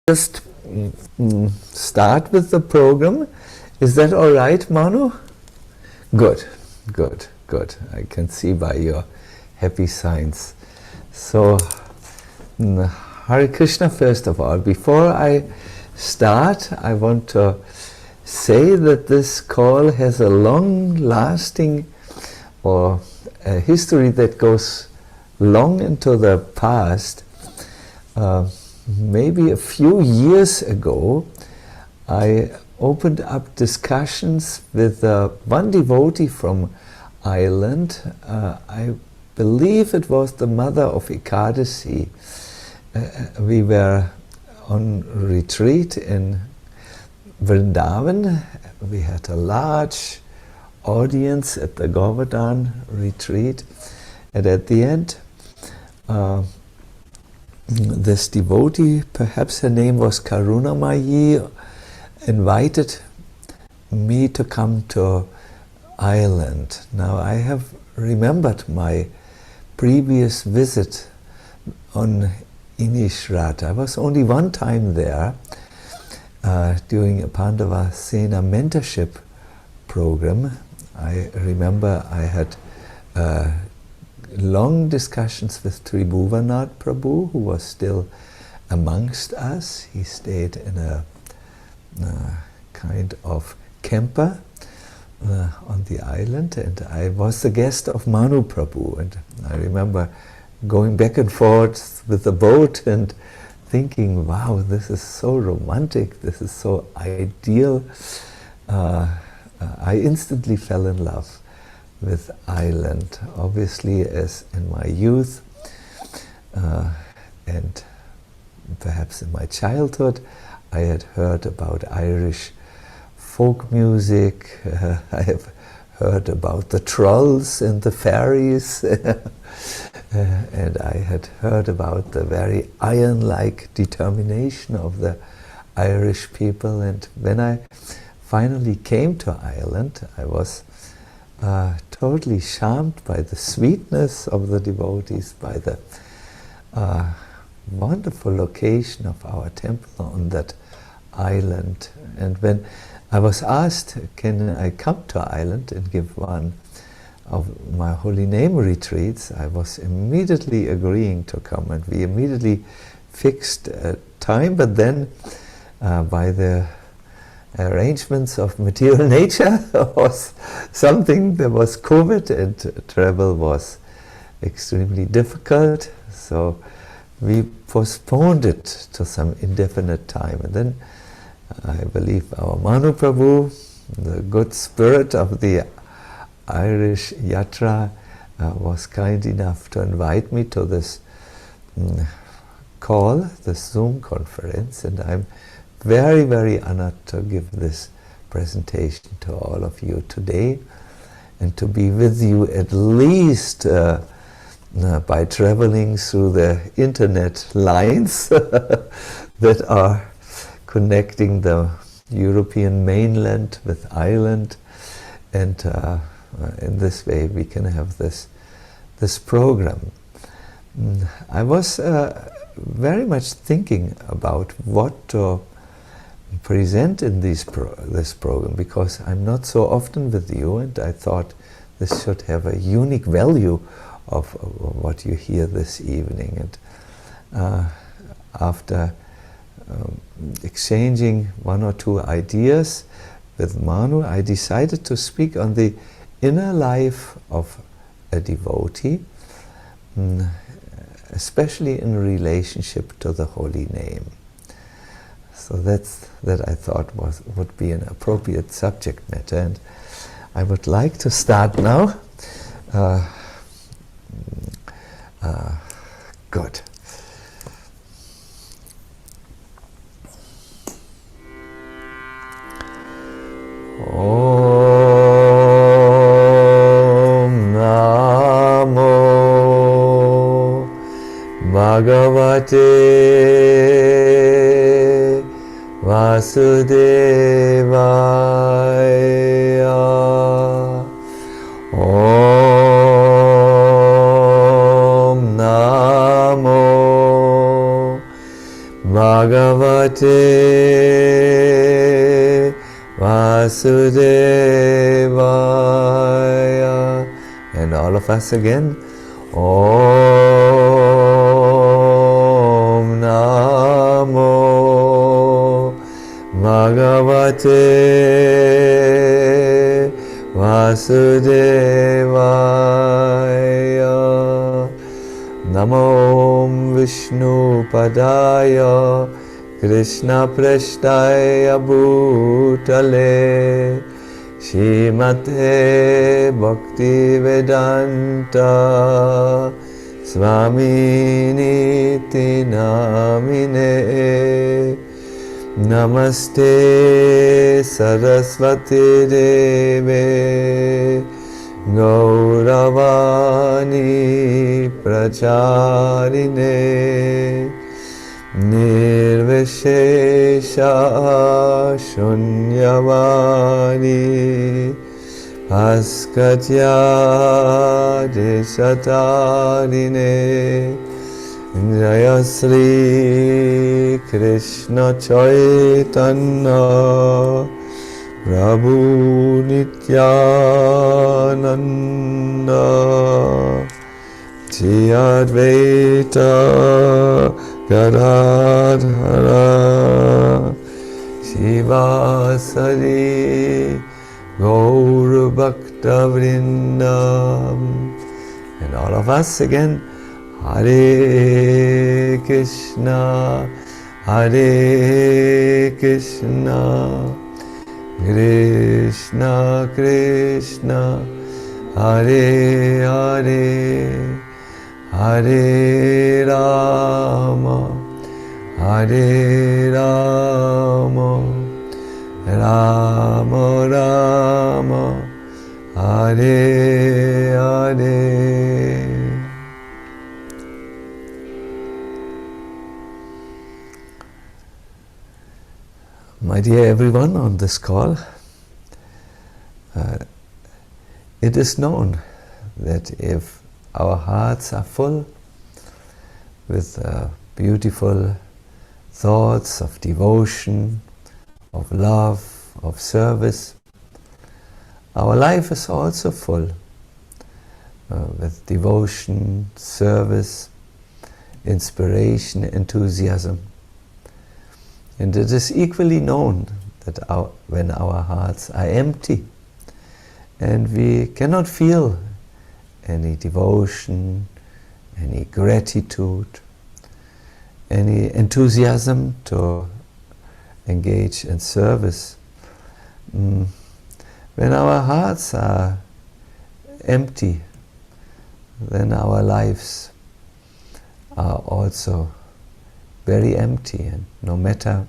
just start with the program. Is that all right, Manu? Good, good, good. I can see by your happy signs. So, Hare Krishna first of all. Before I start, I want to say that this call has a long-lasting or a history that goes long into the past. Maybe a few years ago, I opened up discussions with one devotee from Ireland. I believe it was the mother of Ekadasi. We were on retreat in Vrindavan. We had a large audience at the Govardhan retreat, and at the end this devotee, perhaps her name was Karunamayi, invited me to come to Ireland. Now I have remembered my previous visit on Inishrat. I was only one time there during a Pandava Sena mentorship program. I remember I had long discussions with Tribhuvanath Prabhu, who was still amongst us. He stayed in a kind of camper on the island, and I was the guest of Manu Prabhu, and I remember going back and forth with the boat and thinking, wow, this is so romantic, this is so ideal. I instantly fell in love with Ireland, obviously as in my youth and perhaps in my childhood. I had heard about Irish folk music, I have heard about the trolls and the fairies, and I had heard about the very iron-like determination of the Irish people. And when I finally came to Ireland, I was totally charmed by the sweetness of the devotees, by the wonderful location of our temple on that island. And when I was asked, can I come to Ireland and give one of my holy name retreats, I was immediately agreeing to come, and we immediately fixed a time. But then by the arrangements of material nature was something, there was COVID and travel was extremely difficult, so we postponed it to some indefinite time. And then I believe our Manu Prabhu, the good spirit of the Irish Yatra, was kind enough to invite me to this call, this Zoom conference, and I'm very, very honored to give this presentation to all of you today, and to be with you at least by traveling through the internet lines that are connecting the European mainland with Ireland, and in this way we can have this program. I was very much thinking about what to present in this program, because I'm not so often with you, and I thought this should have a unique value of what you hear this evening. And after exchanging one or two ideas with Manu, I decided to speak on the inner life of a devotee, especially in relationship to the holy name. So that I thought would be an appropriate subject matter, and I would like to start now. Good. Om Namo Bhagavate Vasudevaya. Om Namo Bhagavate Bhagavate Vasudevaya. And all of us again. Om Namo Bhagavate Vasudevaya. Namo Vishnu Padaya Krishna Prashtaya Bhutale Shrimate Bhakti Vedanta Swami Niti Namine. Namaste Saraswati Deve Gauravani Pracharine Nirvishesha Shunyavani Askatya Desatarine. Jaya Sri Krishna Chaitanya Prabhu Nityananda Shri Advaita Gadadhara Shivasari Gaur Bhakta Vrindam. And all of us again. Hare Krishna, Hare Krishna, Krishna Krishna, Hare Hare, Hare Rama, Hare Rama, Rama Rama, Hare Hare. My dear everyone on this call, it is known that if our hearts are full with beautiful thoughts of devotion, of love, of service, our life is also full with devotion, service, inspiration, enthusiasm. And it is equally known that when our hearts are empty and we cannot feel any devotion, any gratitude, any enthusiasm to engage in service, when our hearts are empty, then our lives are also very empty, and no matter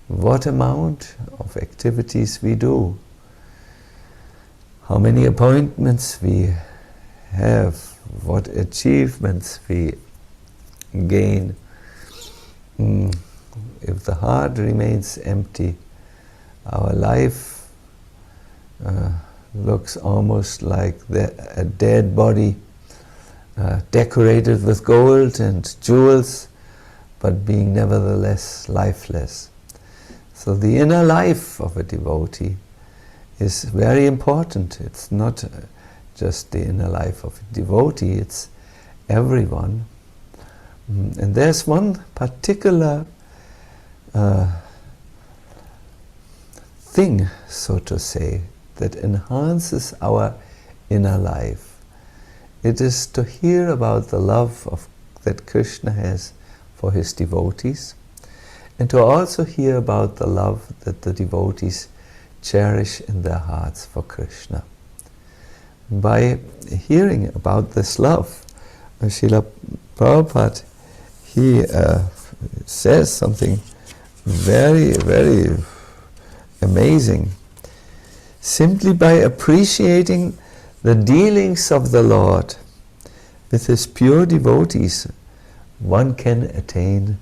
what amount of activities we do, how many appointments we have, what achievements we gain, if the heart remains empty, our life looks almost like a dead body decorated with gold and jewels, but being nevertheless lifeless. So the inner life of a devotee is very important. It's not just the inner life of a devotee, it's everyone. And there's one particular thing, so to say, that enhances our inner life. It is to hear about the love that Krishna has for his devotees, and to also hear about the love that the devotees cherish in their hearts for Krishna. By hearing about this love, Srila Prabhupada, he says something very, very amazing. Simply by appreciating the dealings of the Lord with his pure devotees, one can attain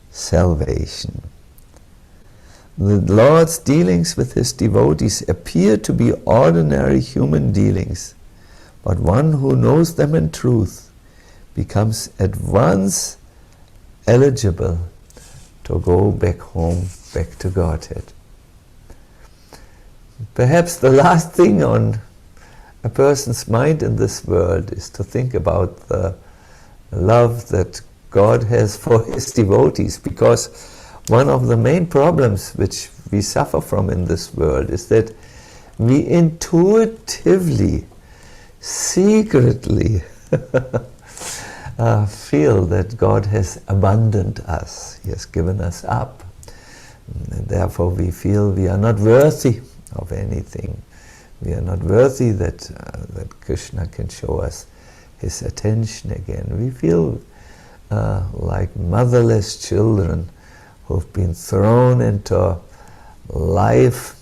salvation. The Lord's dealings with his devotees appear to be ordinary human dealings, but one who knows them in truth becomes at once eligible to go back home, back to Godhead. Perhaps the last thing on a person's mind in this world is to think about the love that God has for his devotees, because one of the main problems which we suffer from in this world is that we intuitively, secretly feel that God has abandoned us, he has given us up, and therefore we feel we are not worthy of anything. We are not worthy that Krishna can show us his attention again. We feel like motherless children who've been thrown into life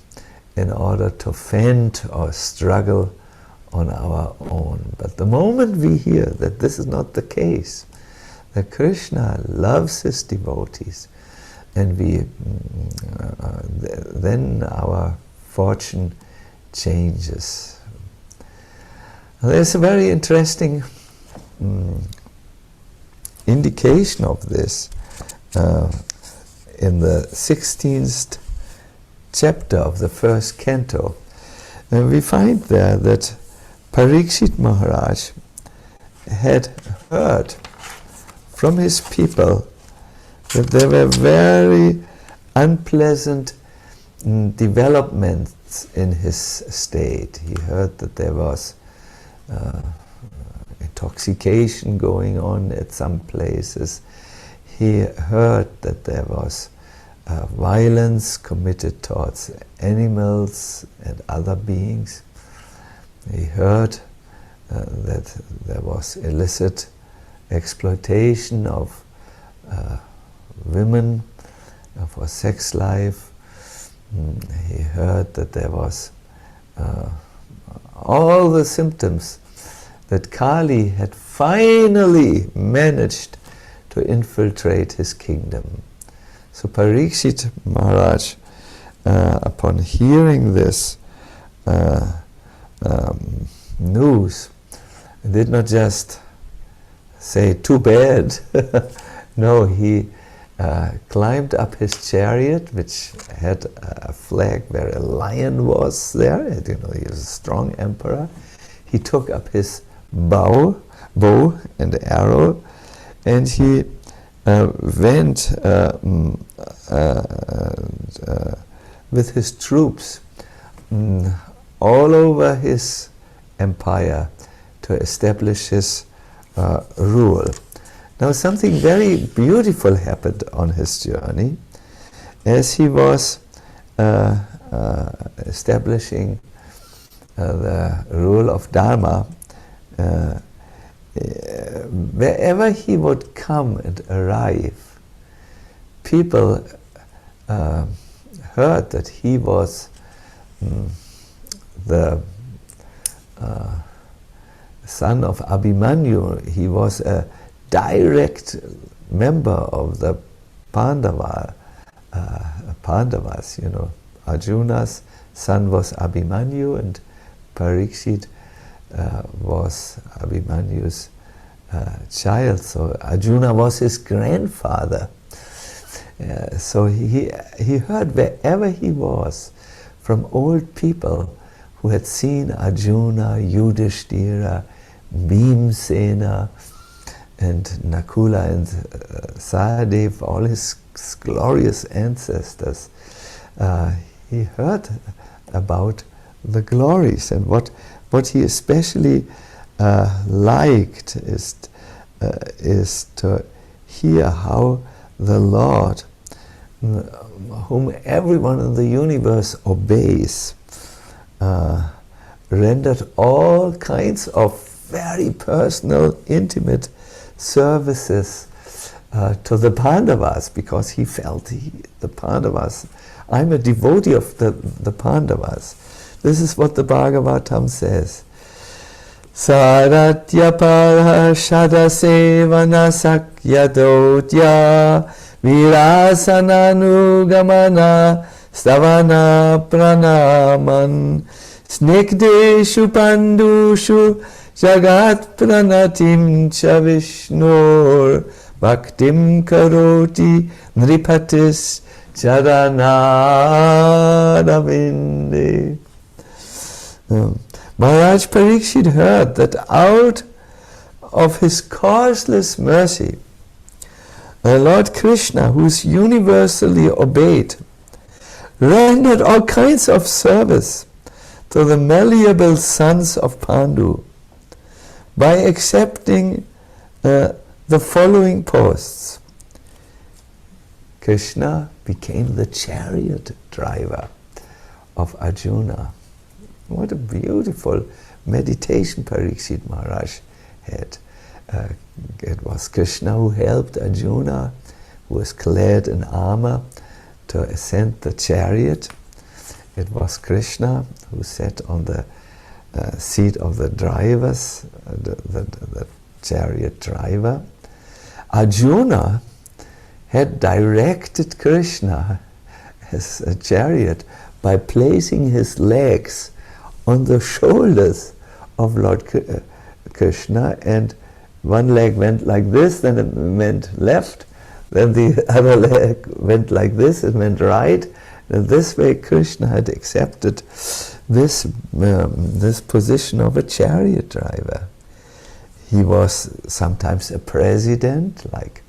in order to fend or struggle on our own. But the moment we hear that this is not the case, that Krishna loves his devotees, and then our fortune changes. There's a very interesting indication of this in the 16th chapter of the first canto. And we find there that Parikshit Maharaj had heard from his people that there were very unpleasant developments in his state. He heard that there was intoxication going on at some places. He heard that there was violence committed towards animals and other beings. He heard that there was illicit exploitation of women for sex life. He heard that there was all the symptoms that Kali had finally managed to infiltrate his kingdom. So Parikshit Maharaj, upon hearing this news, did not just say, "Too bad." No, he climbed up his chariot, which had a flag where a lion was there. You know, he was a strong emperor. He took up his bow and arrow, and he went with his troops all over his empire to establish his rule. Now something very beautiful happened on his journey. As he was establishing the rule of Dharma, wherever he would come and arrive, people heard that he was the son of Abhimanyu. He was a direct member of the Pandavas, you know. Arjuna's son was Abhimanyu, and Parikshit was Abhimanyu's child. So Arjuna was his grandfather. So he heard wherever he was from old people who had seen Arjuna, Yudhishthira, Bhimsena, and Nakula and Sahadev, all his glorious ancestors. He heard about the glories, and what he especially liked is to hear how the Lord, whom everyone in the universe obeys, rendered all kinds of very personal, intimate services to the Pandavas, because he felt the Pandavas, I'm a devotee of the Pandavas. This is what the Bhagavatam says. Saratya parashada sevana sakya dodya virasananugamana stavana pranaman snigdeshu pandushu jagat pranatim cha vishnur bhaktim karoti nripatis charanadavinde. Maharaj Parikshit heard that out of his causeless mercy, Lord Krishna, who is universally obeyed, rendered all kinds of service to the malleable sons of Pandu by accepting the following posts. Krishna became the chariot driver of Arjuna. What a beautiful meditation Parikshit Maharaj had. It was Krishna who helped Arjuna, who was clad in armor, to ascend the chariot. It was Krishna who sat on the seat of the drivers, the chariot driver. Arjuna had directed Krishna as a chariot by placing his legs on the shoulders of Lord Krishna, and one leg went like this, then it went left, then the other leg went like this, it went right. And this way Krishna had accepted this position of a chariot driver. He was sometimes a president, like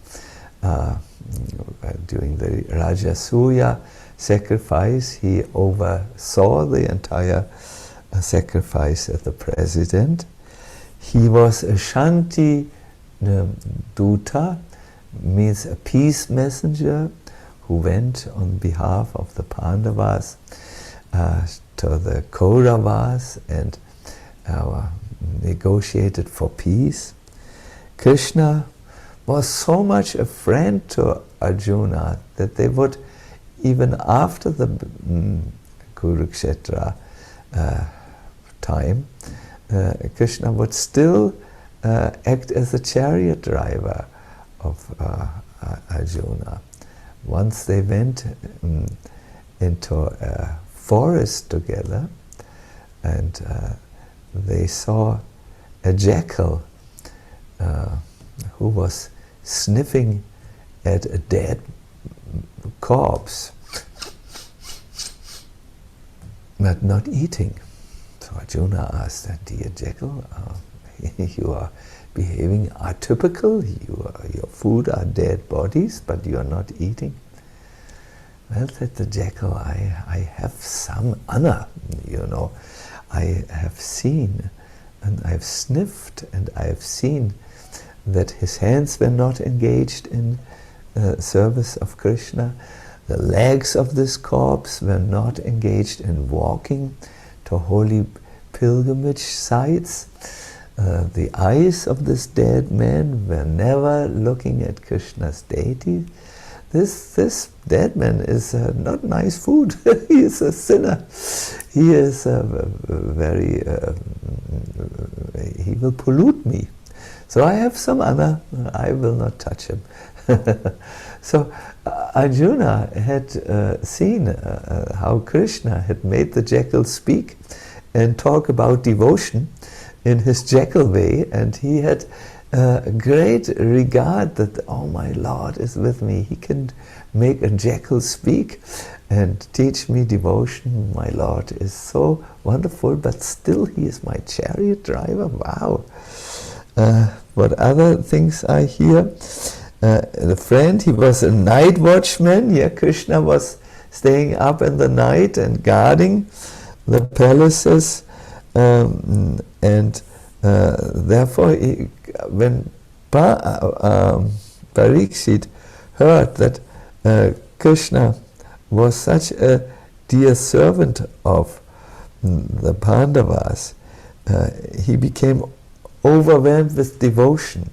during the Rajasuya sacrifice, he oversaw the entire sacrifice as the president. He was a Shanti Duta, means a peace messenger, who went on behalf of the Pandavas to the Kauravas and negotiated for peace. Krishna was so much a friend to Arjuna that they would, even after the Kurukshetra time, Krishna would still act as a chariot driver of Arjuna. Once they went into a forest together, and they saw a jackal who was sniffing at a dead corpse, but not eating. So Arjuna asked, "Dear jackal, you are behaving atypical, your food are dead bodies, but you are not eating." Well, said the jackal, I have some honor, I have seen and I have sniffed and I have seen that his hands were not engaged in service of Krishna. The legs of this corpse were not engaged in walking to holy pilgrimage sites. The eyes of this dead man were never looking at Krishna's deity. This dead man is not nice food. He is a sinner. He is he will pollute me. So I have some honor. I will not touch him. So Arjuna had seen how Krishna had made the jackal speak and talk about devotion in his jackal way, and he had great regard that, oh, my Lord is with me. He can make a jackal speak and teach me devotion. My Lord is so wonderful, but still he is my chariot driver. Wow. What other things are here? The friend, he was a night watchman. Yeah, Krishna was staying up in the night and guarding the palaces, and therefore when Parikshit heard that Krishna was such a dear servant of the Pandavas, he became overwhelmed with devotion.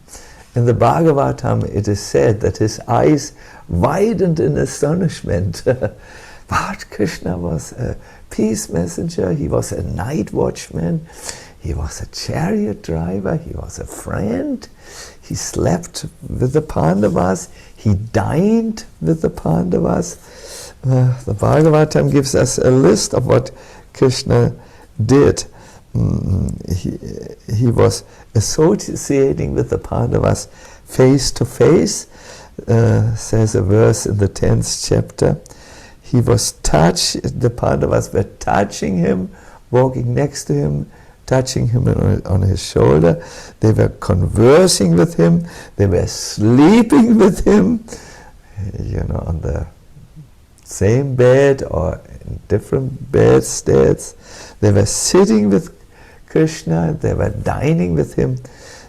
In the Bhagavatam it is said that his eyes widened in astonishment. But Krishna was a peace messenger, he was a night watchman, he was a chariot driver, he was a friend, he slept with the Pandavas, he dined with the Pandavas. The Bhagavatam gives us a list of what Krishna did. he was associating with the Pandavas face to face. Says a verse in the 10th chapter. He was the Pandavas were touching him, walking next to him, touching him on his shoulder. They were conversing with him. They were sleeping with him, on the same bed or in different bedsteads. They were sitting with Krishna. They were dining with him.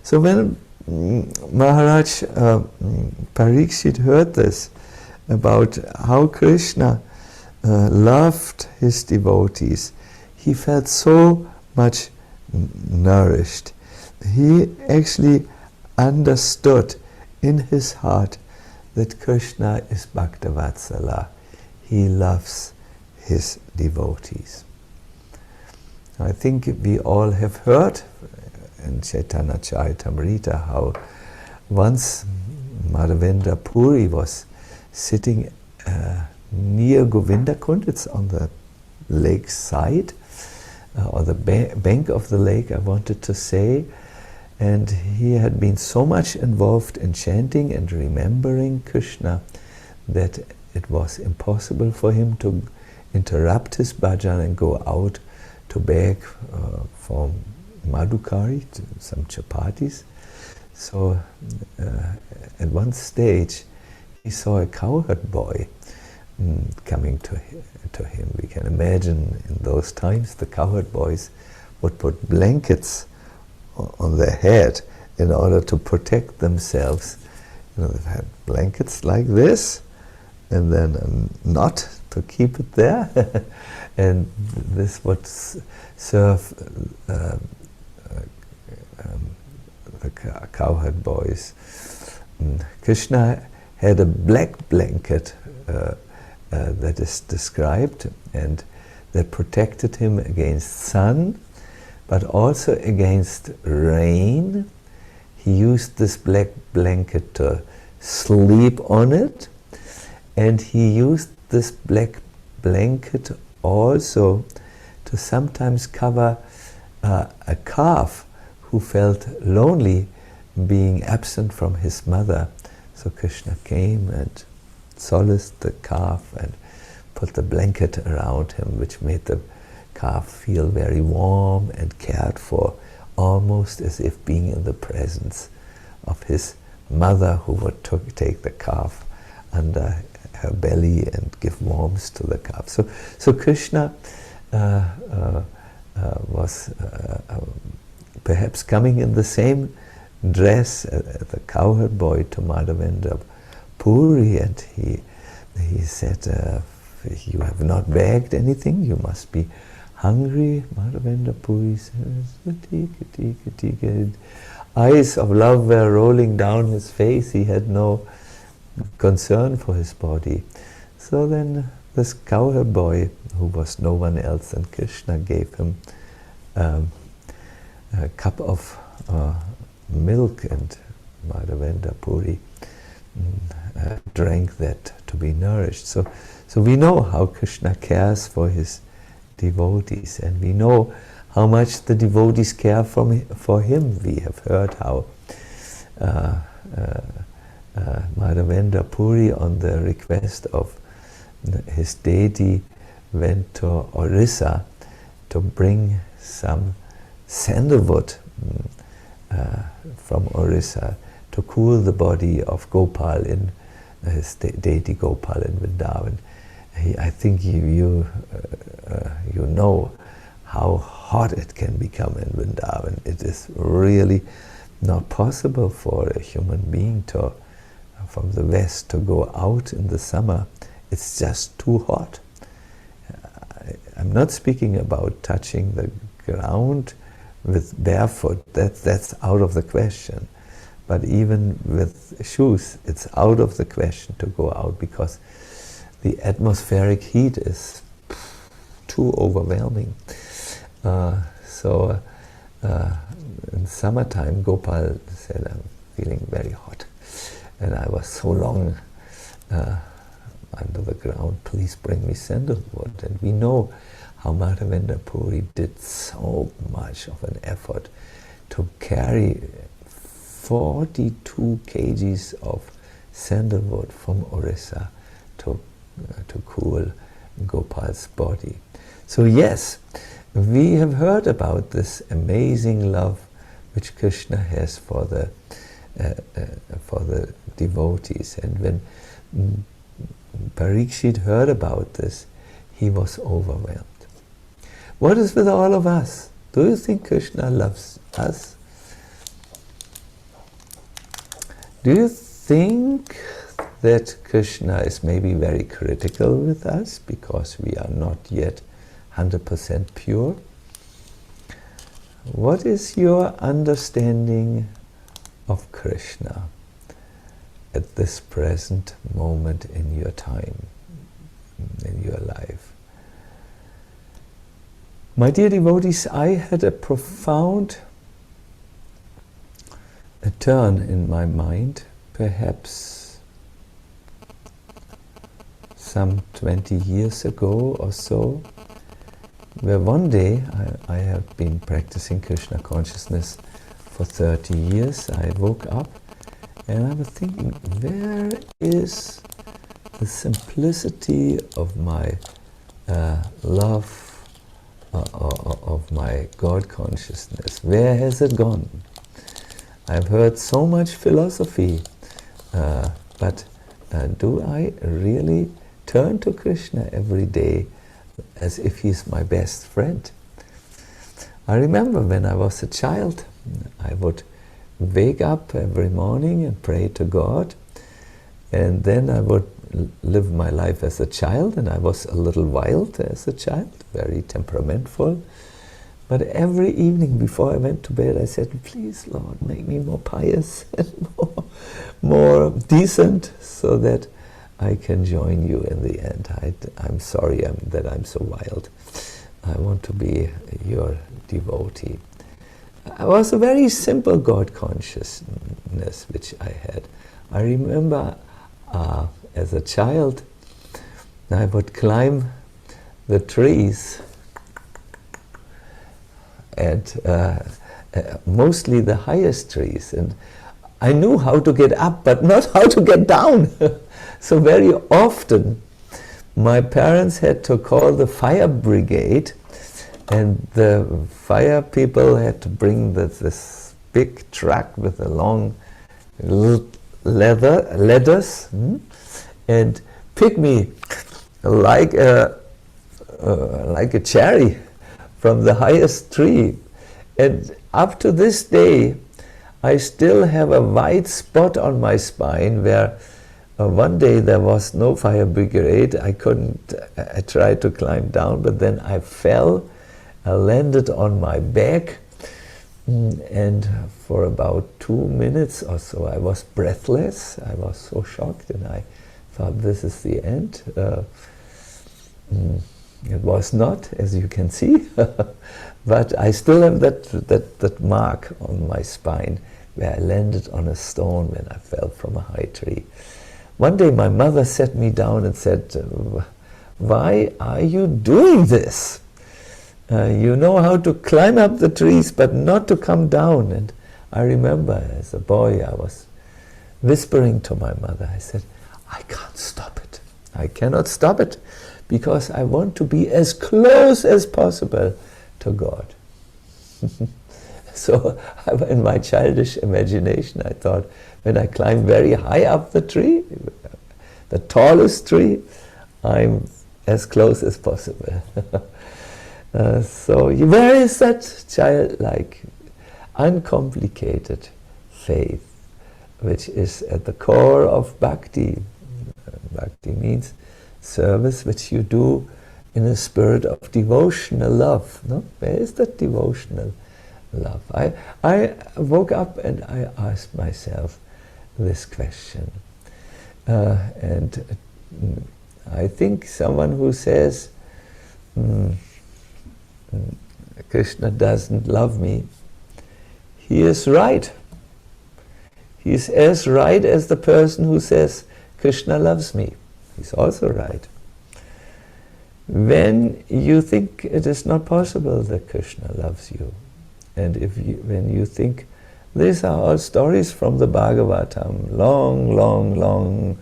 So when Maharaj Parikshit heard this about how Krishna loved his devotees, he felt so much nourished. He actually understood in his heart that Krishna is Bhaktavatsala. He loves his devotees. I think we all have heard in Chaitanya Charitamrita how once Madhavendra Puri was sitting near Govindakund. It's on the lake side, or the bank of the lake, I wanted to say, and he had been so much involved in chanting and remembering Krishna that it was impossible for him to interrupt his bhajan and go out to beg for madhukari, some chapatis. So at one stage he saw a cowherd boy coming to him. We can imagine in those times the cowherd boys would put blankets on their head in order to protect themselves. They had blankets like this, and then a knot to keep it there, and this would serve the cowherd boys. Krishna had a black blanket that is described, and that protected him against sun, but also against rain. He used this black blanket to sleep on it, and he used this black blanket also to sometimes cover a calf who felt lonely being absent from his mother. So Krishna came and solaced the calf and put the blanket around him, which made the calf feel very warm and cared for, almost as if being in the presence of his mother, who would take the calf under her belly and give warmth to the calf. So Krishna was perhaps coming in the same dress as the cowherd boy to Madhavendra Puri, and he said, you have not begged anything, you must be hungry. Madhavendra Puri said, eyes of love were rolling down his face. He had no concern for his body. So then this cowherd boy, who was no one else than Krishna, gave him a cup of milk, and Madhavendra Puri drank that to be nourished. So we know how Krishna cares for his devotees, and we know how much the devotees care for him. We have heard how Madhavendra Puri, on the request of his deity, went to Orissa to bring some sandalwood from Orissa to cool the body of Gopal, in his deity Gopal in Vrindavan. I think you know how hot it can become in Vrindavan. It is really not possible for a human being from the west to go out in the summer. It's just too hot. I'm not speaking about touching the ground with barefoot. That's out of the question. But even with shoes, it's out of the question to go out, because the atmospheric heat is too overwhelming. So in summertime, Gopal said, I'm feeling very hot, and I was so long under the ground, please bring me sandalwood. And we know how Madhavendra Puri did so much of an effort to carry 42 kgs of sandalwood from Orissa to cool Gopal's body. So yes, we have heard about this amazing love which Krishna has for the devotees, and when Parikshit heard about this, he was overwhelmed. What is with all of us? Do you think Krishna loves us? Do you think that Krishna is maybe very critical with us because we are not yet 100% pure? What is your understanding of Krishna at this present moment in your time, in your life? My dear devotees, I had a profound turn in my mind, perhaps some 20 years ago or so, where one day I have been practicing Krishna consciousness for 30 years. I woke up and I was thinking, where is the simplicity of my love, of my God consciousness? Where has it gone? I've heard so much philosophy, but do I really turn to Krishna every day as if he's my best friend? I remember when I was a child, I would wake up every morning and pray to God, and then I would live my life as a child, and I was a little wild as a child, very temperamental. But every evening before I went to bed, I said, please, Lord, make me more pious and more decent, so that I can join you in the end. I'm sorry that I'm so wild. I want to be your devotee. It was a very simple God consciousness which I had. I remember as a child, I would climb the trees, and mostly the highest trees, and I knew how to get up but not how to get down. So very often my parents had to call the fire brigade, and the fire people had to bring this big truck with a long ladders and pick me like a cherry from the highest tree. And up to this day I still have a white spot on my spine where one day there was no fire brigade. I tried to climb down, but then I fell. I landed on my back, and for about 2 minutes or so I was breathless. I was so shocked, and I thought, this is the end. It was not, as you can see, but I still have that mark on my spine where I landed on a stone when I fell from a high tree. One day my mother sat me down and said, why are you doing this? You know how to climb up the trees, but not to come down. And I remember as a boy I was whispering to my mother, I said, I can't stop it. I cannot stop it, because I want to be as close as possible to God. So in my childish imagination I thought, when I climb very high up the tree, the tallest tree, I'm as close as possible. So where is that childlike, uncomplicated faith, which is at the core of bhakti? Bhakti means service which you do in a spirit of devotional love. No? Where is that devotional love? I woke up and I asked myself this question. And I think someone who says, Krishna doesn't love me, he is right. He is as right as the person who says, Krishna loves me. He's also right. when you think it is not possible that Krishna loves you, and when you think, these are all stories from the Bhagavatam, long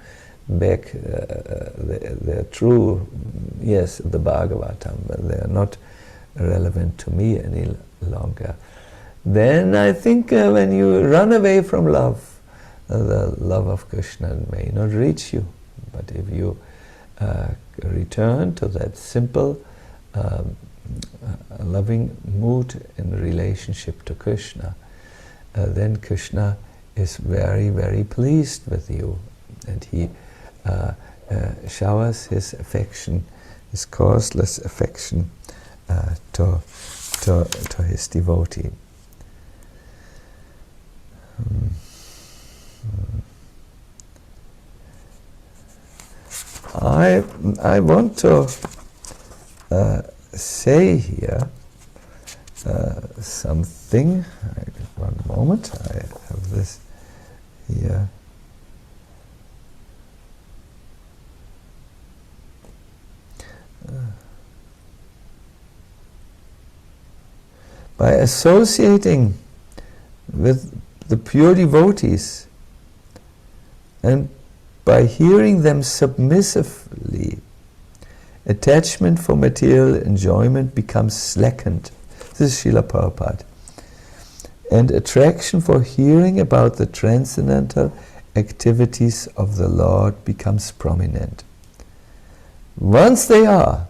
back, they're true, yes, the Bhagavatam, but they are not relevant to me any longer. Then I think when you run away from love, the love of Krishna may not reach you. But if you return to that simple, loving mood in relationship to Krishna, then Krishna is very, very pleased with you, and he showers his affection, his causeless affection to his devotee. I want to say here something. One moment, I have this here. By associating with the pure devotees and by hearing them submissively, attachment for material enjoyment becomes slackened. This is Srila Prabhupada. And attraction for hearing about the transcendental activities of the Lord becomes prominent. Once they are,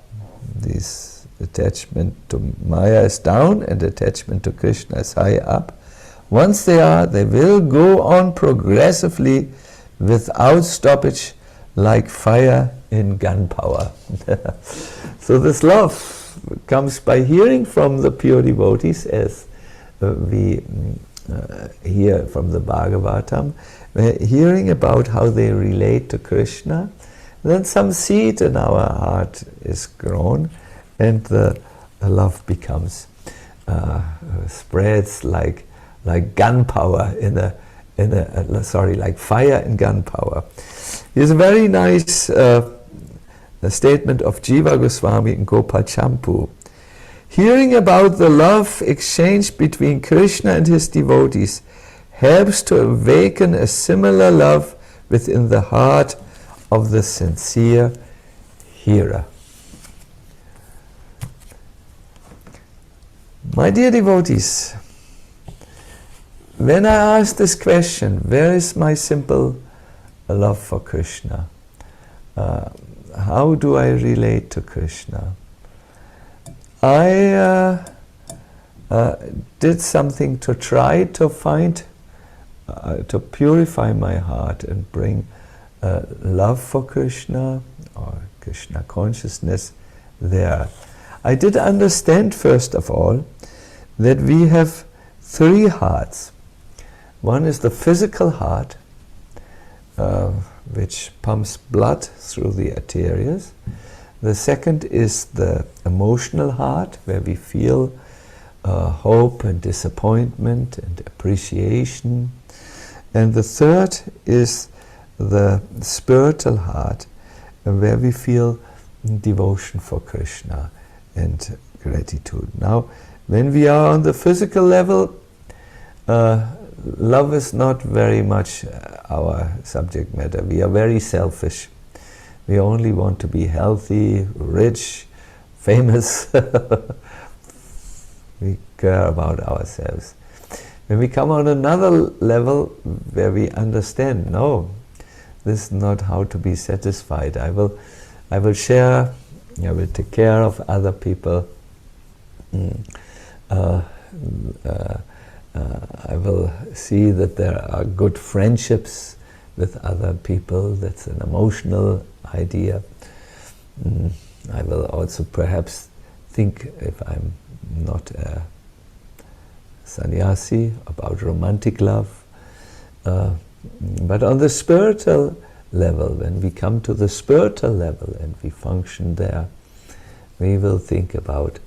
this attachment to Maya is down and attachment to Krishna is high up. Once they are, they will go on progressively without stoppage, like fire in gunpowder. So this love comes by hearing from the pure devotees, as we hear from the Bhagavatam, hearing about how they relate to Krishna. Then some seed in our heart is grown, and the love becomes spreads like gunpowder like fire in gunpowder. Here's a very nice statement of Jiva Goswami in Gopal Champu. Hearing about the love exchange between Krishna and his devotees helps to awaken a similar love within the heart of the sincere hearer. My dear devotees, when I ask this question, where is my simple love for Krishna? How do I relate to Krishna? I did something to try to find, to purify my heart and bring love for Krishna or Krishna consciousness there. I did understand, first of all, that we have three hearts. One is the physical heart, which pumps blood through the arteries. The second is the emotional heart, where we feel hope and disappointment and appreciation. And the third is the spiritual heart, where we feel devotion for Krishna and gratitude. Now, when we are on the physical level, love is not very much our subject matter. We are very selfish. We only want to be healthy, rich, famous. We care about ourselves. When we come on another level where we understand, no, this is not how to be satisfied. I will share, I will take care of other people. I will see that there are good friendships with other people. That's an emotional idea. I will also perhaps think, if I'm not a sannyasi, about romantic love. But on the spiritual level, when we come to the spiritual level and we function there, we will think about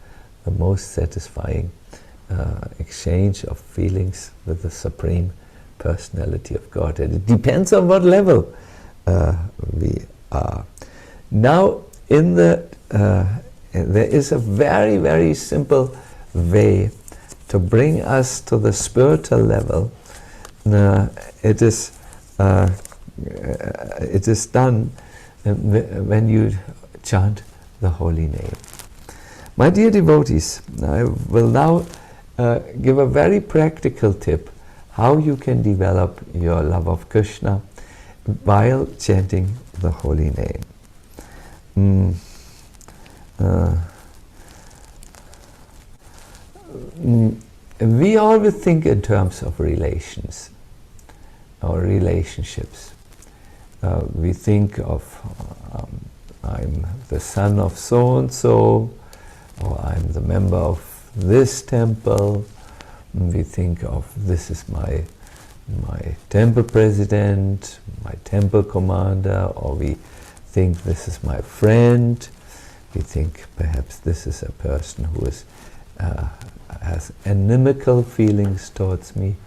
the most satisfying exchange of feelings with the Supreme Personality of God. And it depends on what level we are. Now, in the there is a very, very simple way to bring us to the spiritual level. It is done when you chant the holy name. My dear devotees, I will now give a very practical tip how you can develop your love of Krishna while chanting the holy name. We always think in terms of relations or relationships. We think of I'm the son of so-and-so, or I'm the member of this temple. We think of this is my temple president, my temple commander, or we think this is my friend. We think perhaps this is a person who is has inimical feelings towards me.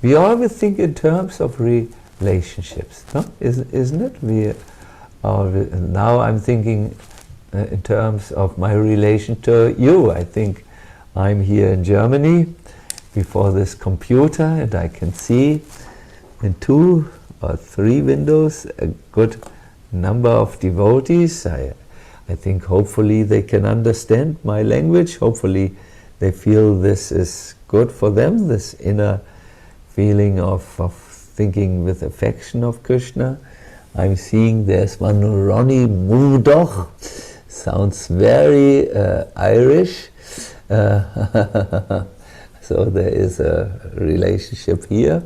We always think in terms of relationships, no? Isn't it? Now I'm thinking in terms of my relation to you. I think I'm here in Germany before this computer, and I can see in 2 or 3 windows a good number of devotees. I think hopefully they can understand my language. Hopefully they feel this is good for them, this inner feeling of thinking with affection of Krishna. I'm seeing there's one Ronnie Murdoch, sounds very Irish. So there is a relationship here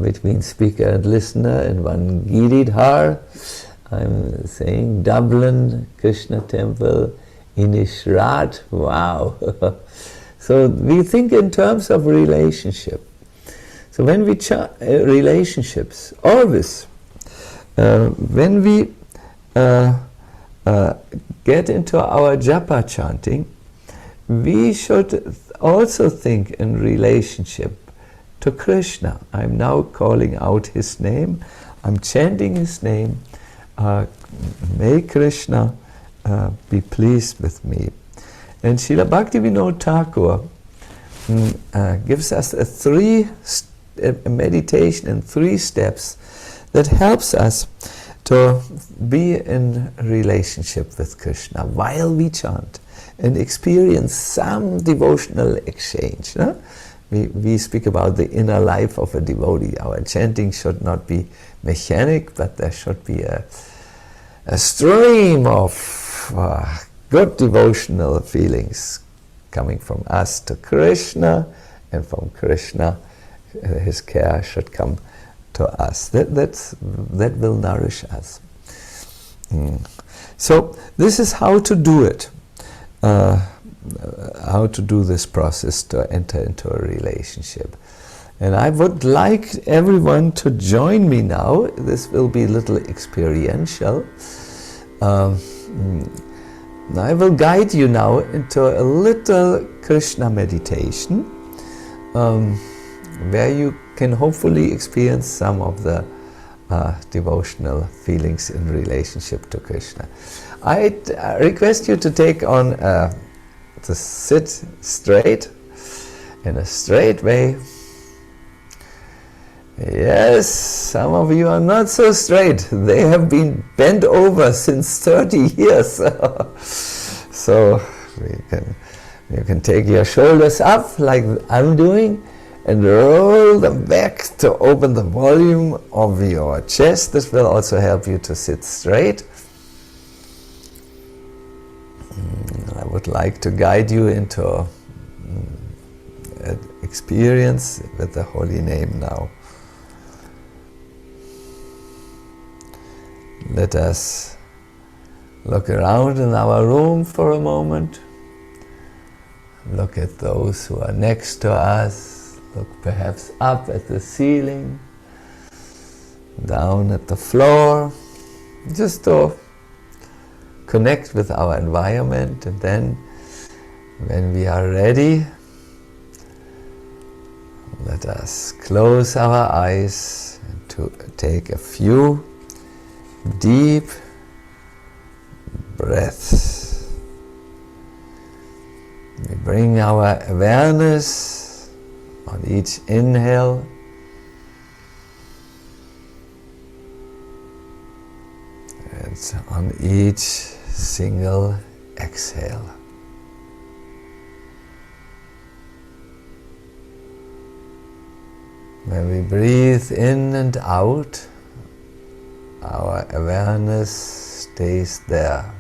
between speaker and listener, and one Giridhar. I'm saying Dublin, Krishna temple, Inishrat, wow. So we think in terms of relationship. So when we relationships, always, when we get into our japa chanting, we should also think in relationship to Krishna. I'm now calling out his name, I'm chanting his name. May Krishna be pleased with me. And Srila Bhaktivinoda Thakur gives us a meditation in 3 steps that helps us to be in relationship with Krishna while we chant and experience some devotional exchange. No? We speak about the inner life of a devotee. Our chanting should not be mechanic, but there should be a stream of good devotional feelings coming from us to Krishna, and from Krishna his care should come to us. That will nourish us. So this is how to do it, how to do this process to enter into a relationship. And I would like everyone to join me now. This will be a little experiential. I will guide you now into a little Krishna meditation, where you can hopefully experience some of the devotional feelings in relationship to Krishna. I request you to take on to sit straight, in a straight way. Yes, some of you are not so straight. They have been bent over since 30 years. So you can take your shoulders up like I'm doing and roll them back to open the volume of your chest. This will also help you to sit straight. I would like to guide you into an experience with the holy name now. Let us look around in our room for a moment. Look at those who are next to us. Look perhaps up at the ceiling, down at the floor, just to connect with our environment. And then, when we are ready, let us close our eyes and to take a few deep breaths. We bring our awareness on each inhale and on each single exhale. When we breathe in and out, our awareness stays there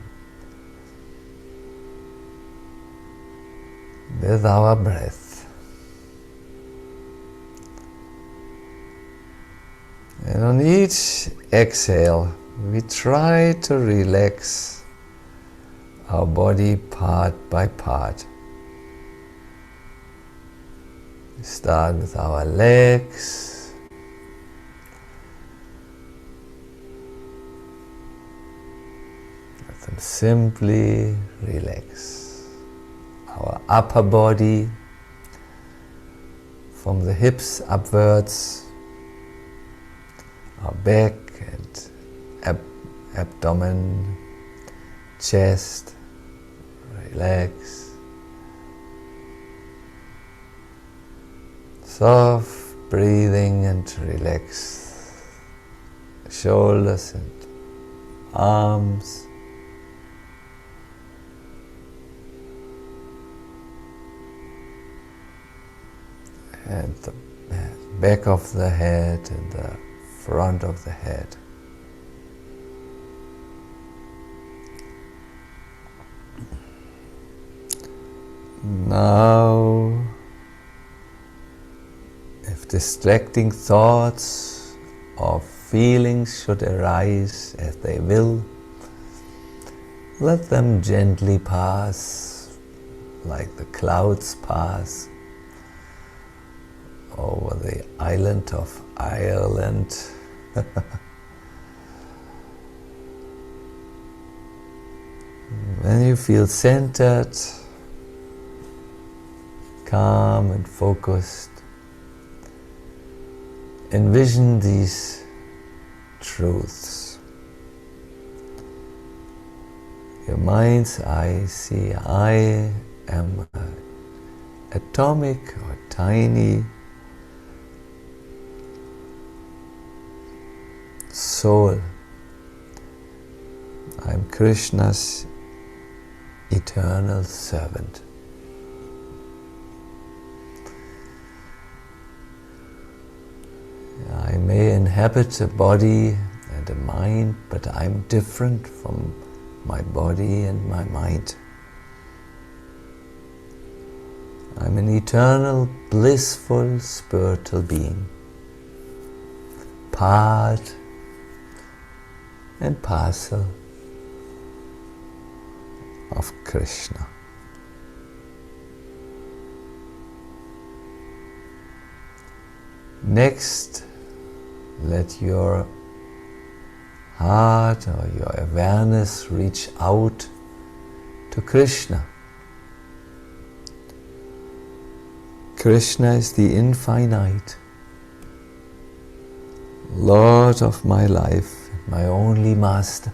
with our breath. And on each exhale, we try to relax our body part by part. We start with our legs, let them simply relax. Our upper body, from the hips upwards, our back and abdomen, chest, relax. Soft breathing and relax shoulders and arms. And the back of the head and the front of the head. Now, if distracting thoughts or feelings should arise, as they will, let them gently pass, like the clouds pass over the island of Ireland. When you feel centered, calm and focused, envision these truths. Your mind's eye see I am an atomic or tiny soul. I am Krishna's eternal servant. I may inhabit a body and a mind, but I'm different from my body and my mind. I'm an eternal, blissful, spiritual being, part and parcel of Krishna. Next, let your heart or your awareness reach out to Krishna. Krishna is the infinite, Lord of my life, my only master.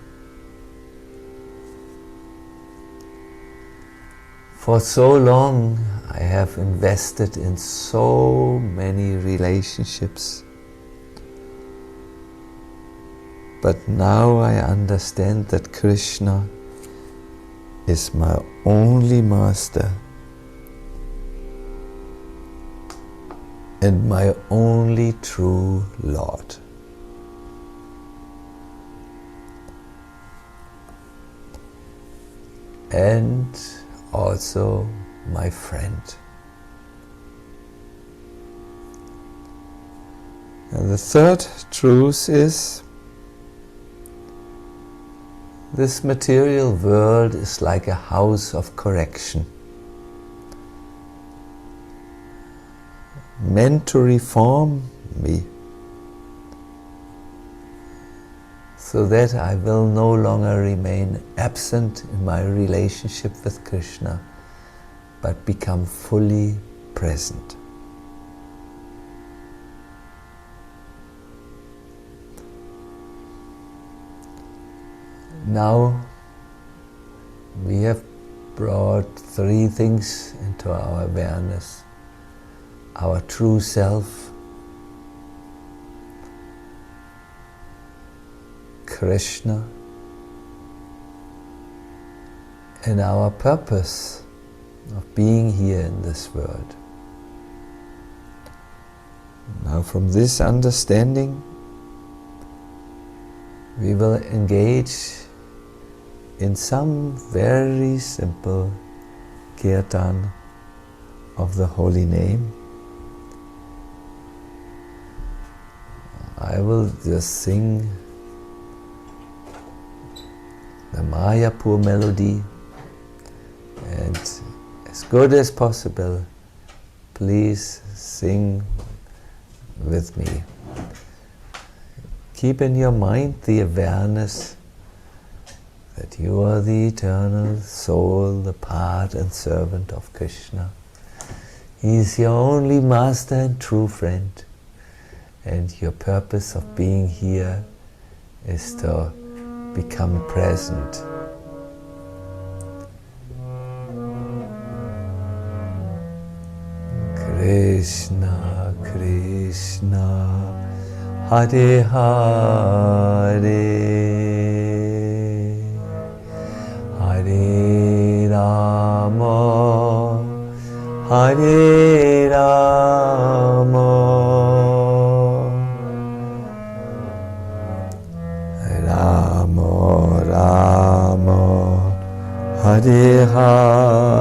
For so long I have invested in so many relationships, but now I understand that Krishna is my only master and my only true Lord. And also my friend. And the third truth is, this material world is like a house of correction, meant to reform me, so that I will no longer remain absent in my relationship with Krishna, but become fully present. Now we have brought three things into our awareness: our true self, Krishna, and our purpose of being here in this world. Now, from this understanding, we will engage in some very simple kirtan of the holy name. I will just sing the Mayapur melody, and as good as possible, please sing with me. Keep in your mind the awareness that you are the eternal soul, the part and servant of Krishna. He is your only master and true friend, and your purpose of being here is to become present. Krishna, Krishna, Hare Hare, Hare Rama, Hare Rama, Rama Rama, Hare Hare.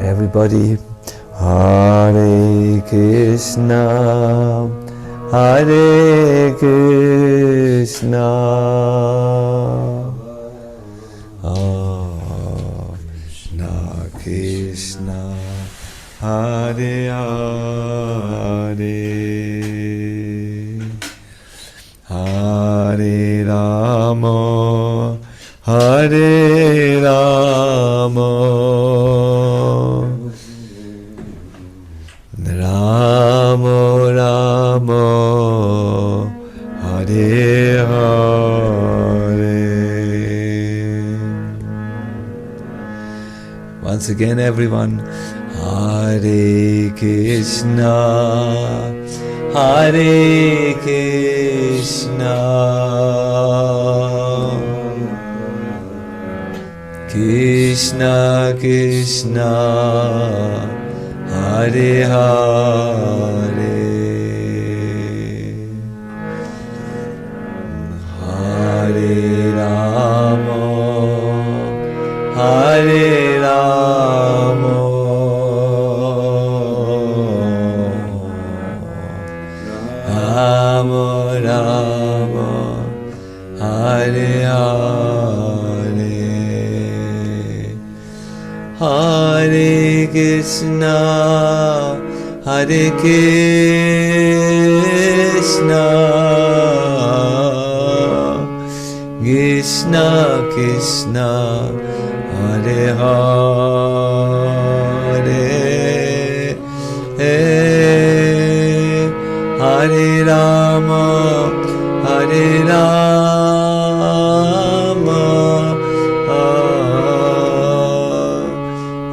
Everybody, Hare Krishna, Hare Krishna, Krishna Krishna, Hare Hare, Hare Rama, Hare Rama, Rama Rama, Hare Hare. Once again, everyone, Hare Krishna, Hare Krishna, Krishna Krishna, Hare Hare, Hare Rama, Hare Rama, Rama Rama, Hare Hare, Hare Krishna, Hare Krishna, Krishna Krishna, Hare Hare, Hare Rama, Hare Rama,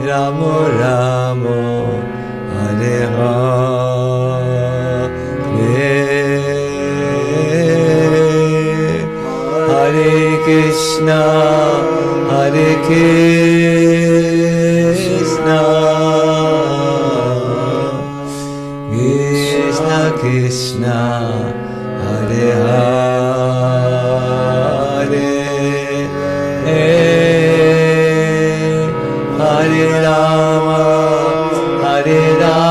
Rama Rama, Hare Hare, Hare Krishna, Hare Krishna, Krishna Krishna, Hare Hare, Hare Rama, Hare Rama,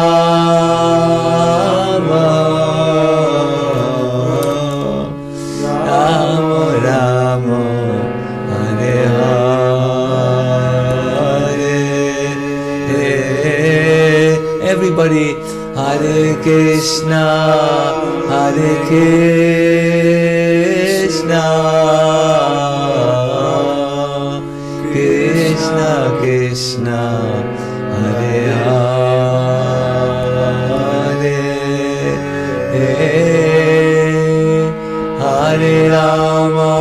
Rama Rama, Hare Hare. Everybody, Hare Krishna, Hare Krishna, Krishna Krishna, Hare Hare, Hare Rama,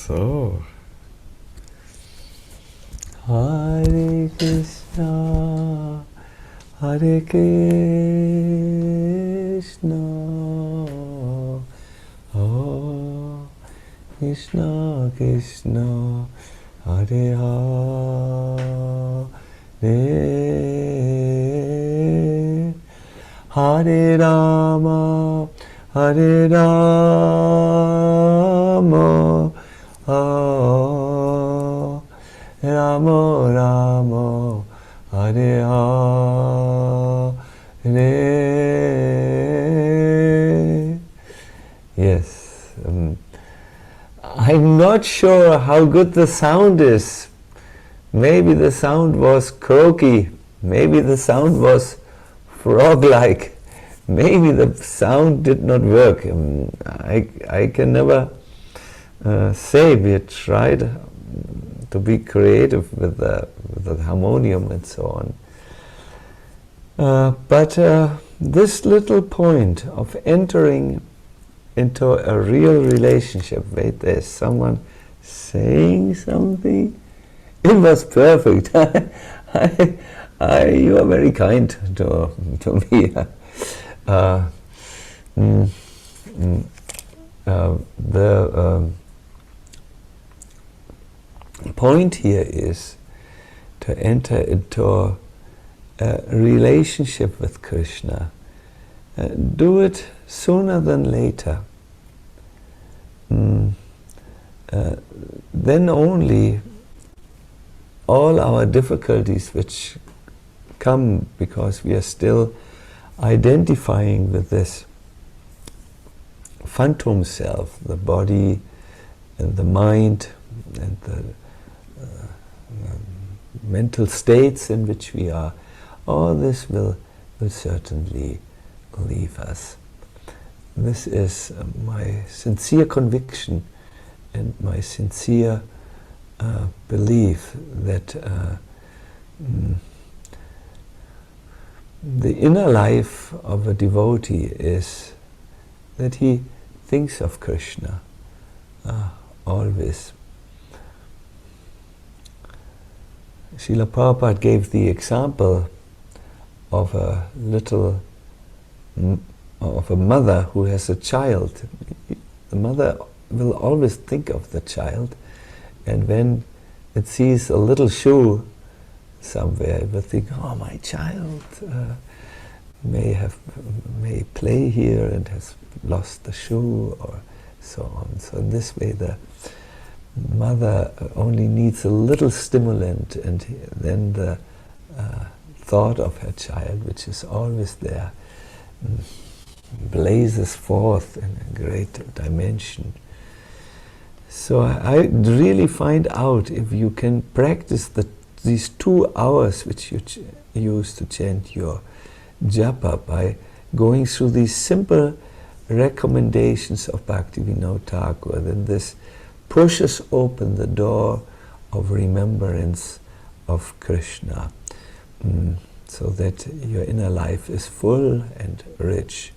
So, Hare Krishna, Hare Krishna, oh Krishna Krishna, Hare Hare, Hare Rama, Hare Rama, oh, Rama Rama, Hare Hare. Yes, I'm not sure how good the sound is. Maybe the sound was croaky, maybe the sound was frog-like, maybe the sound did not work. I can never say. We tried to be creative with the harmonium and so on. But this little point of entering into a real relationship, wait, there's someone saying something? It was perfect. You are very kind to me. The point here is to enter into a relationship with Krishna. Do it sooner than later. Then only all our difficulties which come because we are still identifying with this phantom self, the body and the mind and the mental states in which we are, all this will certainly leave us. This is my sincere conviction and my sincere belief that the inner life of a devotee is that he thinks of Krishna always. Srila Prabhupada gave the example of a mother who has a child. The mother will always think of the child, and when it sees a little shoe somewhere, it will think, oh, my child may play here and has lost the shoe, or so on. So in this way the mother only needs a little stimulant, and then the thought of her child, which is always there, blazes forth in a great dimension. So I really find out, if you can practice these 2 hours which you use to chant your japa by going through these simple recommendations of Bhaktivinoda Thakur, then this pushes open the door of remembrance of Krishna, so that your inner life is full and rich.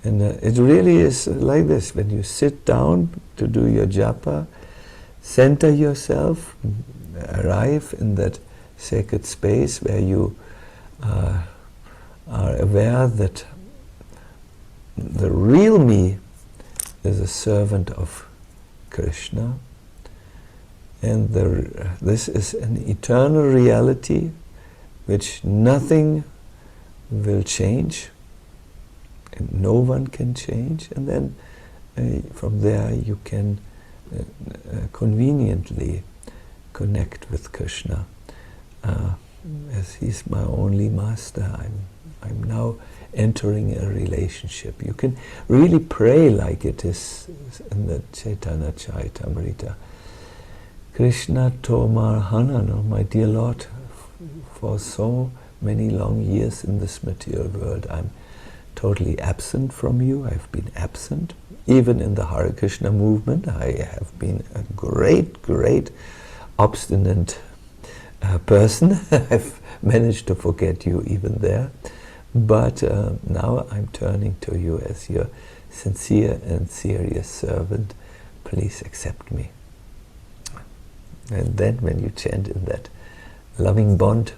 And it really is like this: when you sit down to do your japa, center yourself, arrive in that sacred space where you are aware that the real me is a servant of Krishna, and this is an eternal reality which nothing will change and no one can change. And then from there you can conveniently connect with Krishna. As he's my only master, I'm now entering a relationship. You can really pray like it is in the Chaitanya Charitamrita. Krishna Tomar Hanano, my dear Lord, for so many long years in this material world, I'm totally absent from you. I've been absent. Even in the Hare Krishna movement, I have been a great obstinate person. I've managed to forget you even there. But now I'm turning to you as your sincere and serious servant. Please accept me. And then when you chant in that loving bond,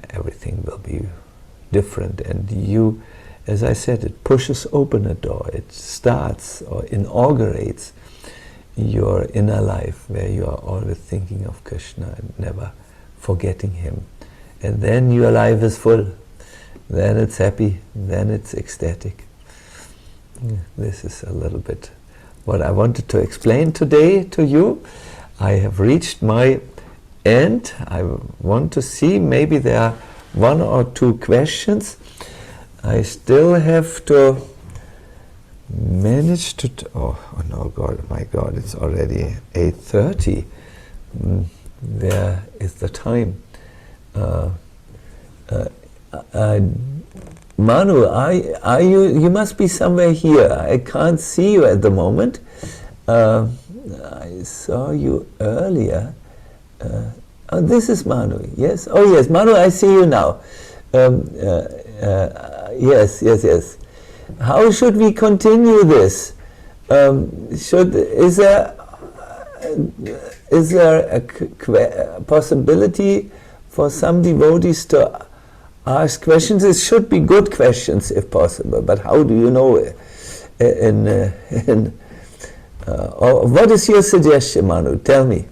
everything will be different. And you, as I said, it pushes open a door. It starts or inaugurates your inner life, where you are always thinking of Krishna and never forgetting him. And then your life is full. Then it's happy. Then it's ecstatic. This is a little bit what I wanted to explain today to you. I have reached my end. I want to see, maybe there are one or two questions. I still have to manage to... oh no, God, my God, it's already 8:30. Where is the time? Manu, are you? You must be somewhere here. I can't see you at the moment. I saw you earlier. Oh, this is Manu. Yes. Oh, yes, Manu. I see you now. Yes. How should we continue this? Is there a possibility for some devotees to ask questions? It should be good questions if possible, but how do you know? What is your suggestion, Manu? Tell me.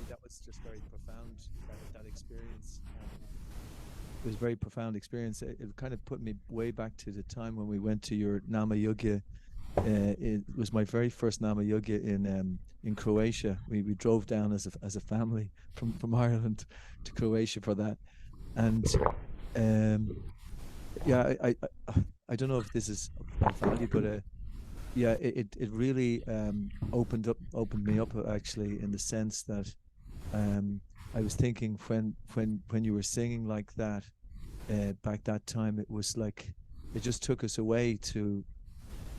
That was just very profound, that experience. It was a very profound experience. It kind of put me way back to the time when we went to your Nama Yogya. It was my very first Nama Yogya in Croatia. We drove down as a family from Ireland to Croatia for that, and yeah, I don't know if this is of value, but yeah, it really opened me up actually, in the sense that I was thinking when you were singing like that back that time, it was like it just took us away to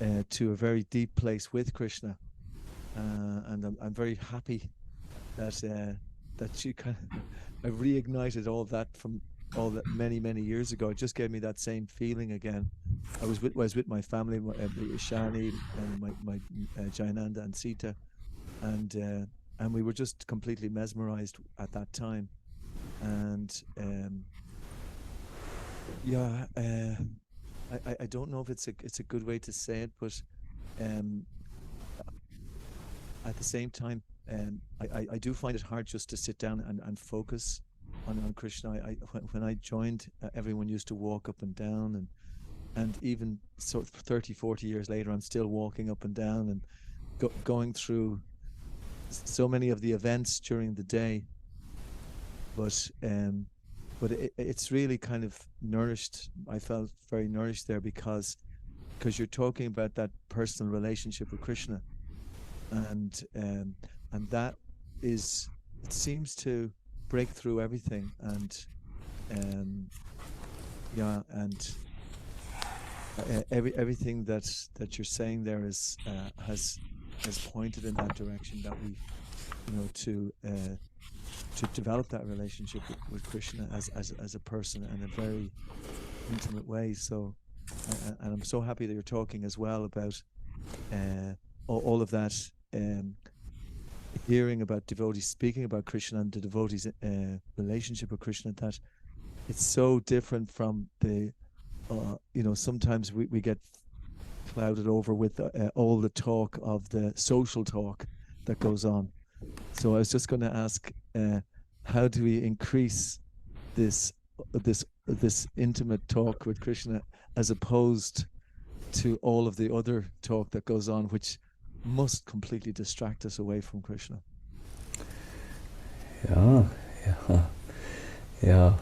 a very deep place with Krishna, and I'm very happy that you kind of I reignited all of that from all that many years ago. It just gave me that same feeling again. I was with my family, Shani and my Jainanda and Sita, and we were just completely mesmerized at that time. And yeah, I don't know if it's a good way to say it, but at the same time, I do find it hard just to sit down and focus on Krishna. When I joined, everyone used to walk up and down, and even sort of 30-40 years later, I'm still walking up and down and going through so many of the events during the day. But it's really kind of nourished. I felt very nourished there because you're talking about that personal relationship with Krishna, and that is, it seems to break through everything, and yeah, and everything that you're saying there is has pointed in that direction, that we, to develop that relationship with Krishna as a person in a very intimate way. So, and I'm so happy that you're talking as well about all of that, hearing about devotees speaking about Krishna and the devotees' relationship with Krishna, that it's so different from the, sometimes we get clouded over with all the talk of the social talk that goes on. So I was just going to ask, how do we increase this intimate talk with Krishna, as opposed to all of the other talk that goes on, which must completely distract us away from Krishna? Yeah.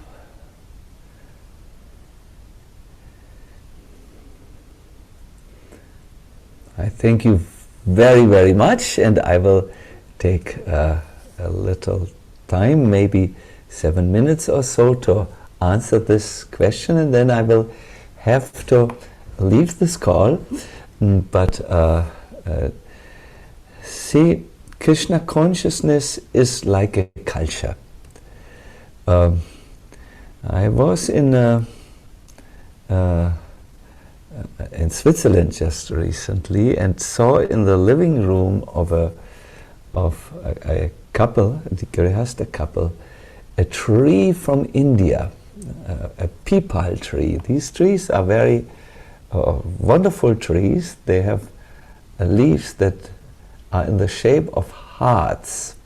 I thank you very much, and I will take a little time, maybe 7 minutes or so, to answer this question, and then I will have to leave this call. But see, Krishna consciousness is like a culture. I was in in Switzerland just recently and saw in the living room of a couple, the Grihasta couple, a tree from India, a peepal tree. These trees are very wonderful trees. They have leaves that are in the shape of hearts.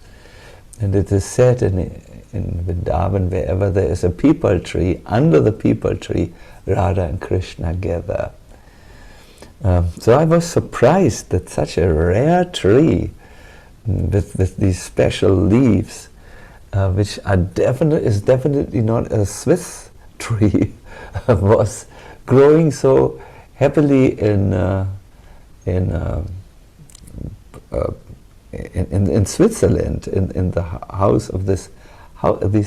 And it is said in Vrindavan, wherever there is a peepal tree, under the peepal tree, Radha and Krishna gather. So I was surprised that such a rare tree with these special leaves, which is definitely not a Swiss tree, was growing so happily in Switzerland, in the house of these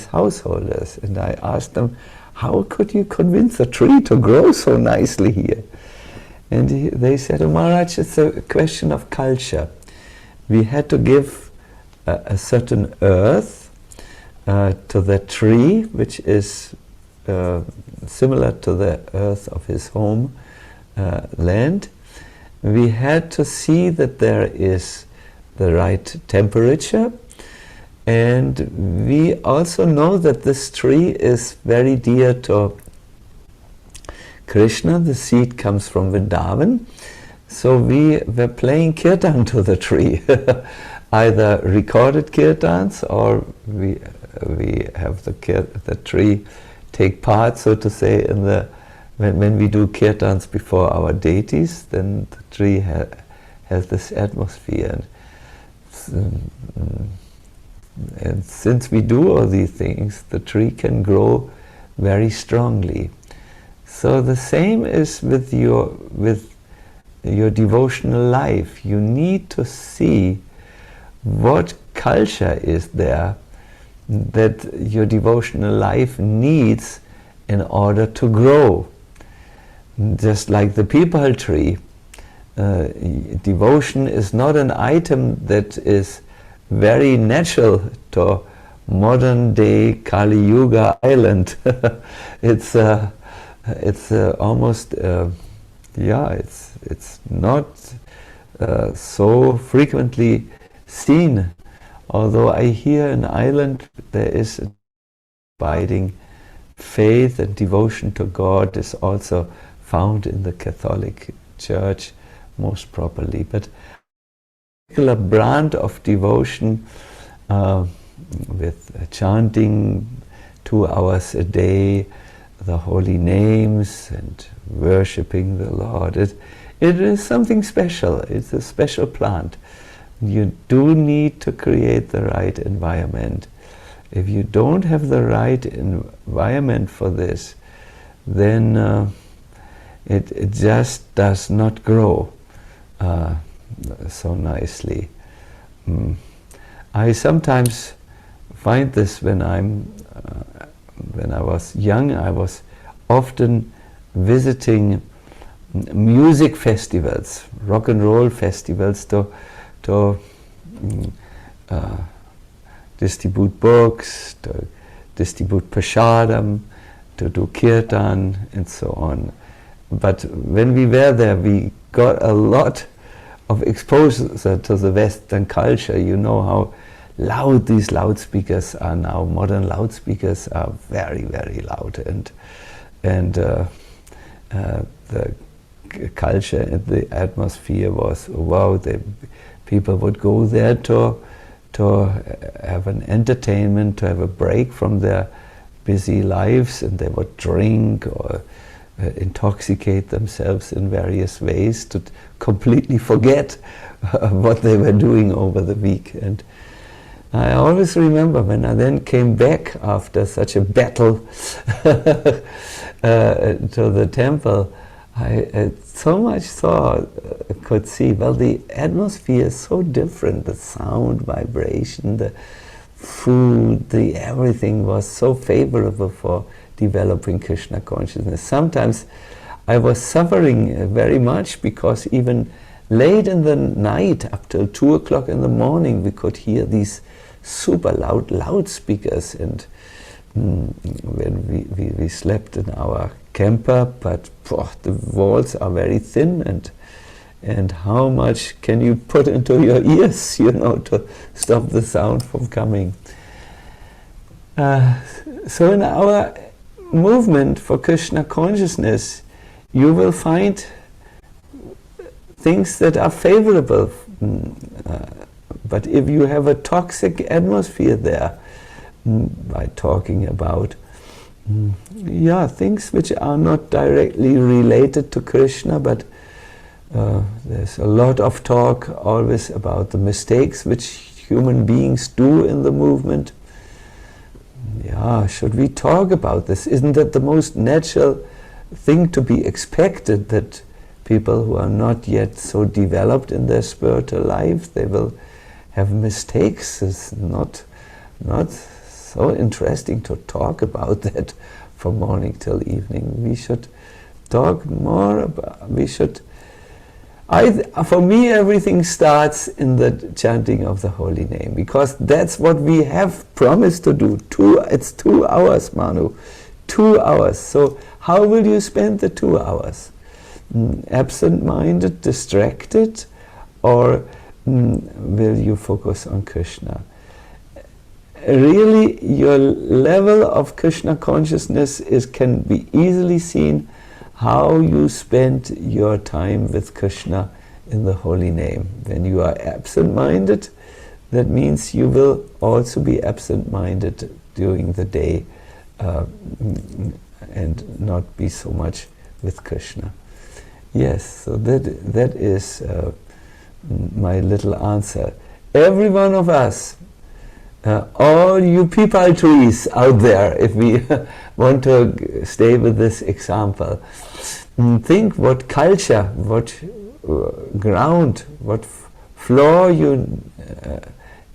householders. And I asked them, how could you convince a tree to grow so nicely here? And they said, oh, Maharaj, it's a question of culture. We had to give a certain earth to the tree, which is similar to the earth of his home land. We had to see that there is the right temperature, and we also know that this tree is very dear to Krishna. The seed comes from Vrindavan, so we were playing kirtan to the tree, either recorded kirtans, or we have the tree take part, so to say, in the when we do kirtans before our deities. Then the tree has this atmosphere, and since we do all these things, the tree can grow very strongly. So the same is with your devotional life. You need to see what culture is there that your devotional life needs in order to grow. Just like the peepal tree, devotion is not an item that is very natural to modern day Kali Yuga island. It's almost it's not so frequently seen. Although I hear in Ireland there is abiding faith and devotion to God is also found in the Catholic Church most properly. But a particular brand of devotion with chanting 2 hours a day, the holy names, and worshipping the Lord. It is something special. It's a special plant. You do need to create the right environment. If you don't have the right environment for this, then it just does not grow so nicely. I sometimes find this when I was young. I was often visiting music festivals, rock and roll festivals, to distribute books, to distribute prasadam, to do kirtan, and so on. But when we were there, we got a lot of exposure to the Western culture. You know how loud these loudspeakers are now. Modern loudspeakers are very, very loud, and the culture and the atmosphere was, wow, people would go there to have an entertainment, to have a break from their busy lives, and they would drink or intoxicate themselves in various ways to completely forget what they were doing over the week. And I always remember when I then came back after such a battle to the temple, I so much could see, well, the atmosphere is so different, the sound, vibration, the food, everything was so favorable for developing Krishna consciousness. Sometimes I was suffering very much because even late in the night, up till 2 o'clock in the morning, we could hear these super loudspeakers, and when we slept in our camper, but the walls are very thin, and how much can you put into your ears, to stop the sound from coming? So in our movement for Krishna consciousness, you will find things that are favorable. But if you have a toxic atmosphere there, by talking about things which are not directly related to Krishna, but there's a lot of talk always about the mistakes which human beings do in the movement. Should we talk about this? Isn't that the most natural thing to be expected, that people who are not yet so developed in their spiritual life, they will have mistakes? It's not so interesting to talk about that from morning till evening. We should talk more about, for me, everything starts in the chanting of the holy name, because that's what we have promised to do. It's 2 hours, Manu. 2 hours. So how will you spend the 2 hours? Absent-minded, distracted, or will you focus on Krishna? Really, your level of Krishna consciousness can be easily seen how you spend your time with Krishna in the holy name. When you are absent-minded, that means you will also be absent-minded during the day and not be so much with Krishna. Yes, so that is my little answer. Every one of us, all you people trees out there, if we want to stay with this example, think what culture, what ground, what floor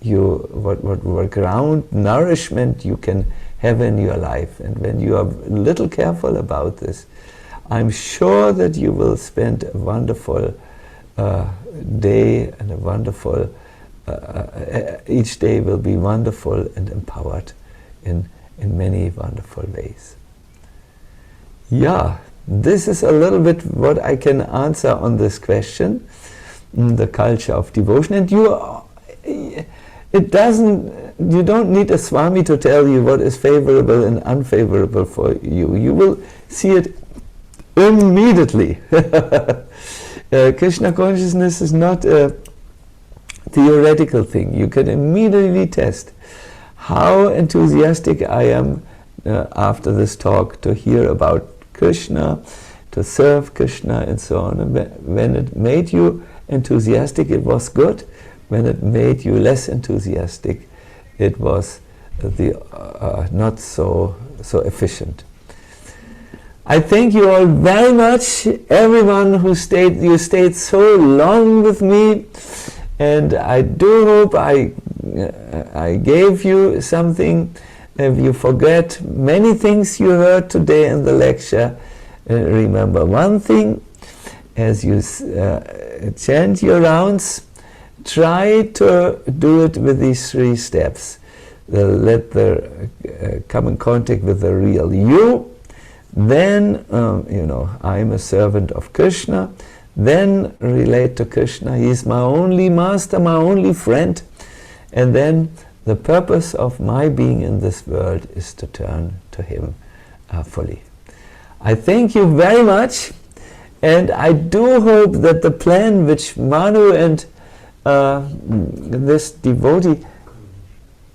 what ground nourishment you can have in your life. And when you are a little careful about this, I'm sure that you will spend a wonderful day, and a wonderful each day will be wonderful and empowered in many wonderful ways. This is a little bit what I can answer on this question, the culture of devotion. And you don't need a Swami to tell you what is favorable and unfavorable for you. You will see it immediately. Krishna consciousness is not a theoretical thing. You can immediately test how enthusiastic I am after this talk to hear about Krishna, to serve Krishna, and so on. And when it made you enthusiastic, it was good. When it made you less enthusiastic, it was not so efficient. I thank you all very much, everyone who stayed so long with me, and I do hope I gave you something. If you forget many things you heard today in the lecture, remember one thing: as you chant your rounds, try to do it with these 3 steps. Come in contact with the real you. Then, I'm a servant of Krishna. Then relate to Krishna. He is my only master, my only friend. And then the purpose of my being in this world is to turn to Him fully. I thank you very much, and I do hope that the plan which Manu and this devotee,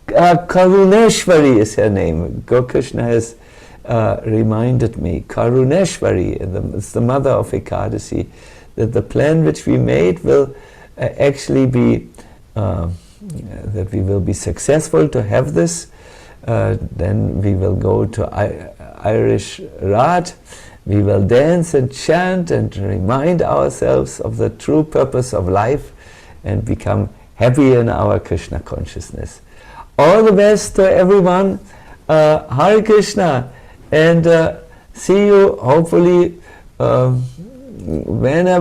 Karuneshwari is her name. Krishna has reminded me, Karuneshwari, it's the mother of Ekadasi, that the plan which we made will actually be that we will be successful to have this. Then we will go to Irish Rad, we will dance and chant and remind ourselves of the true purpose of life and become happy in our Krishna consciousness. All the best to everyone. Hare Krishna, and see you hopefully whenever